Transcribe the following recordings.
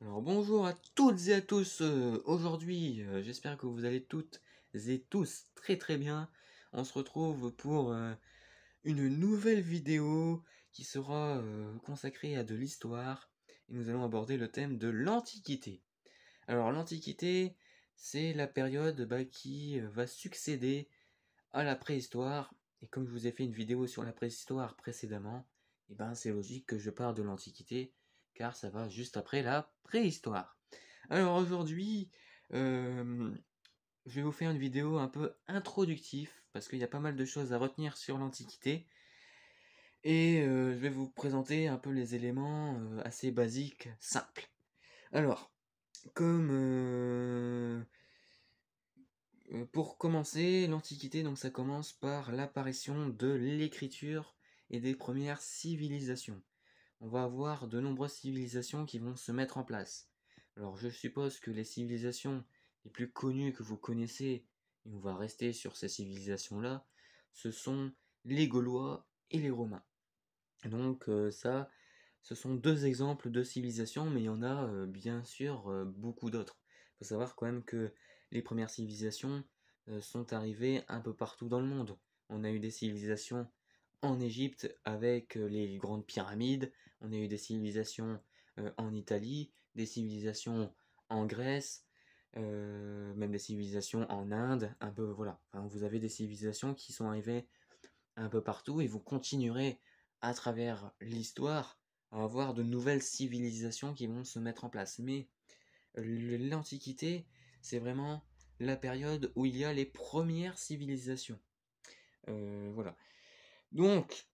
Alors bonjour à toutes et à tous, aujourd'hui j'espère que vous allez toutes et tous très très bien. On se retrouve pour une nouvelle vidéo qui sera consacrée à de l'histoire et nous allons aborder le thème de l'Antiquité. Alors l'Antiquité, c'est la période qui va succéder à la préhistoire, et comme je vous ai fait une vidéo sur la préhistoire précédemment, et ben c'est logique que je parle de l'Antiquité car ça va juste après la préhistoire. Alors aujourd'hui, je vais vous faire une vidéo un peu introductive parce qu'il y a pas mal de choses à retenir sur l'Antiquité et je vais vous présenter un peu les éléments assez basiques, simples. Alors, comme pour commencer, l'Antiquité, donc ça commence par l'apparition de l'écriture et des premières civilisations. On va avoir de nombreuses civilisations qui vont se mettre en place. Alors je suppose que les civilisations les plus connues que vous connaissez, et on va rester sur ces civilisations-là, ce sont les Gaulois et les Romains. Donc ça, ce sont deux exemples de civilisations, mais il y en a bien sûr beaucoup d'autres. Il faut savoir quand même que les premières civilisations sont arrivées un peu partout dans le monde. On a eu des civilisations en Égypte avec les grandes pyramides, on a eu des civilisations en Italie, des civilisations en Grèce, même des civilisations en Inde, un peu voilà. Enfin, vous avez des civilisations qui sont arrivées un peu partout et vous continuerez à travers l'histoire à avoir de nouvelles civilisations qui vont se mettre en place. Mais l'Antiquité, c'est vraiment la période où il y a les premières civilisations. Voilà. Donc,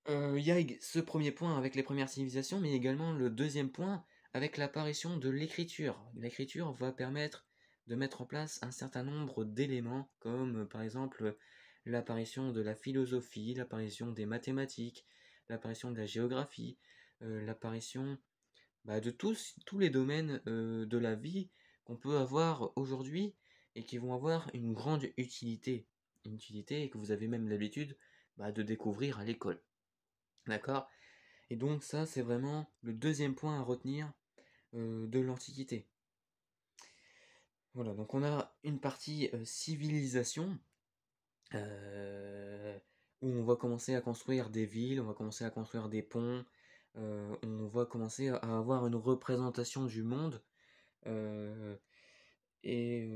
il y a ce premier point avec les premières civilisations, mais également le deuxième point avec l'apparition de l'écriture. L'écriture va permettre de mettre en place un certain nombre d'éléments, comme par exemple l'apparition de la philosophie, l'apparition des mathématiques, l'apparition de la géographie, l'apparition de tous les domaines de la vie qu'on peut avoir aujourd'hui et qui vont avoir une grande utilité. Une utilité que vous avez même l'habitude de découvrir à l'école. D'accord? Et donc ça, c'est vraiment le deuxième point à retenir de l'Antiquité. Voilà, donc on a une partie civilisation, où on va commencer à construire des villes, on va commencer à construire des ponts, on va commencer à avoir une représentation du monde, euh, et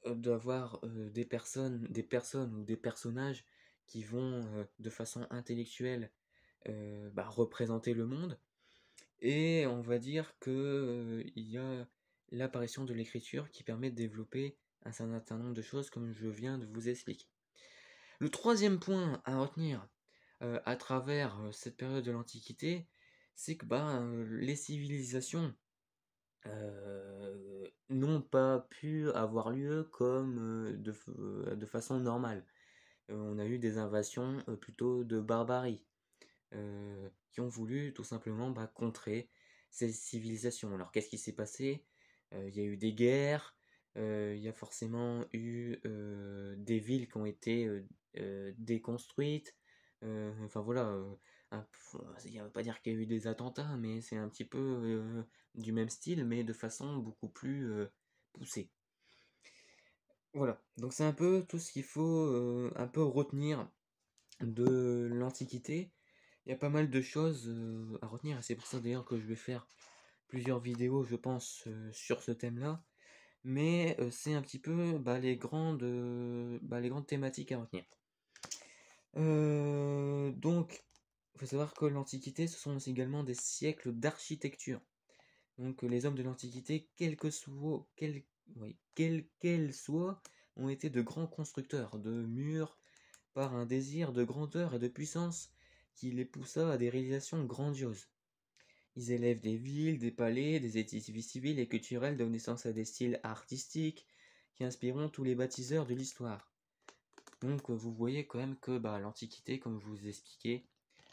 d'avoir des personnes ou des personnages qui vont de façon intellectuelle représenter le monde. Et on va dire que il y a l'apparition de l'écriture qui permet de développer un certain nombre de choses comme je viens de vous expliquer. Le troisième point à retenir à travers cette période de l'Antiquité, c'est que les civilisations n'ont pas pu avoir lieu comme de façon normale. On a eu des invasions plutôt de barbarie qui ont voulu tout simplement contrer ces civilisations. Alors qu'est-ce qui s'est passé? Il y a eu des guerres, il y a forcément eu des villes qui ont été déconstruites. Enfin voilà, il ne veut pas dire qu'il y a eu des attentats, mais c'est un petit peu du même style, mais de façon beaucoup plus poussée. Voilà, donc c'est un peu tout ce qu'il faut un peu retenir de l'Antiquité. Il y a pas mal de choses à retenir, et c'est pour ça d'ailleurs que je vais faire plusieurs vidéos, je pense, sur ce thème-là. Mais c'est un petit peu les grandes thématiques à retenir. Donc, il faut savoir que l'Antiquité, ce sont aussi également des siècles d'architecture. Donc, les hommes de l'Antiquité, quels qu'elles soient, ont été de grands constructeurs de murs par un désir de grandeur et de puissance qui les poussa à des réalisations grandioses. Ils élèvent des villes, des palais, des édifices civils et culturels donnant naissance à des styles artistiques qui inspireront tous les bâtisseurs de l'histoire. Donc vous voyez quand même que l'Antiquité, comme je vous ai expliqué,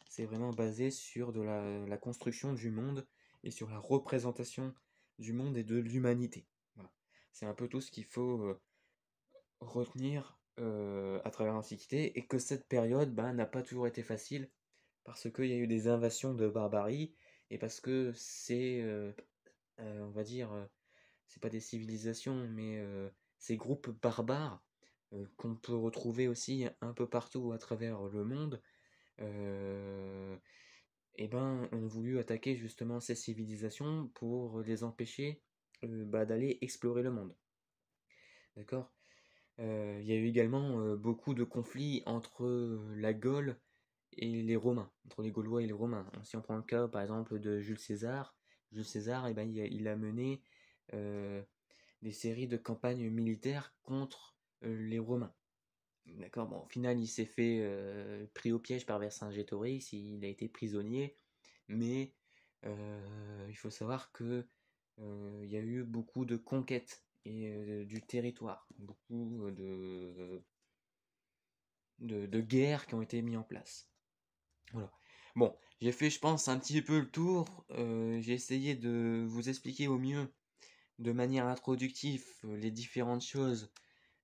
c'est vraiment basé sur de la construction du monde et sur la représentation du monde et de l'humanité. Voilà. C'est un peu tout ce qu'il faut retenir à travers l'Antiquité, et que cette période n'a pas toujours été facile parce qu'il y a eu des invasions de barbarie et parce que on va dire, c'est pas des civilisations, mais ces groupes barbares qu'on peut retrouver aussi un peu partout à travers le monde, euh, et ben, ont voulu attaquer justement ces civilisations pour les empêcher d'aller explorer le monde. D'accord? Il y a eu également beaucoup de conflits entre la Gaule et les Romains, entre les Gaulois et les Romains. Si on prend le cas par exemple de Jules César, eh ben, il a mené euh, des séries de campagnes militaires contre les Romains. D'accord, bon, au final, il s'est fait pris au piège par Vercingétorix, il a été prisonnier, mais il faut savoir que il y a eu beaucoup de conquêtes et du territoire, beaucoup de guerres qui ont été mis en place. Voilà. Bon, j'ai fait, je pense, un petit peu le tour. J'ai essayé de vous expliquer au mieux, de manière introductive, les différentes choses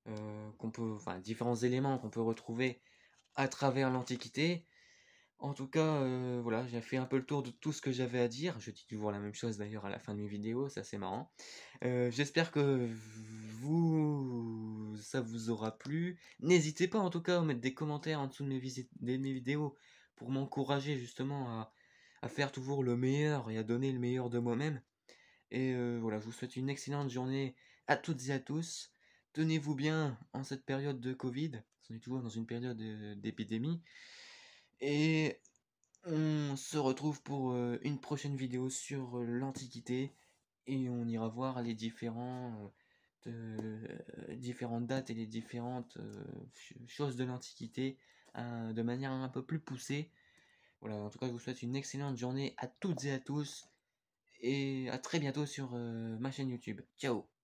enfin, différents éléments qu'on peut retrouver à travers l'Antiquité. En tout cas, voilà, j'ai fait un peu le tour de tout ce que j'avais à dire. Je dis toujours la même chose d'ailleurs à la fin de mes vidéos, ça c'est marrant. J'espère que ça vous aura plu. N'hésitez pas en tout cas à mettre des commentaires en dessous de mes vidéos pour m'encourager justement à faire toujours le meilleur et à donner le meilleur de moi-même. Et voilà, je vous souhaite une excellente journée à toutes et à tous. Tenez-vous bien en cette période de Covid. On est toujours dans une période d'épidémie. Et on se retrouve pour une prochaine vidéo sur l'Antiquité. Et on ira voir les différentes dates et les différentes choses de l'Antiquité de manière un peu plus poussée. Voilà, en tout cas, je vous souhaite une excellente journée à toutes et à tous. Et à très bientôt sur ma chaîne YouTube. Ciao!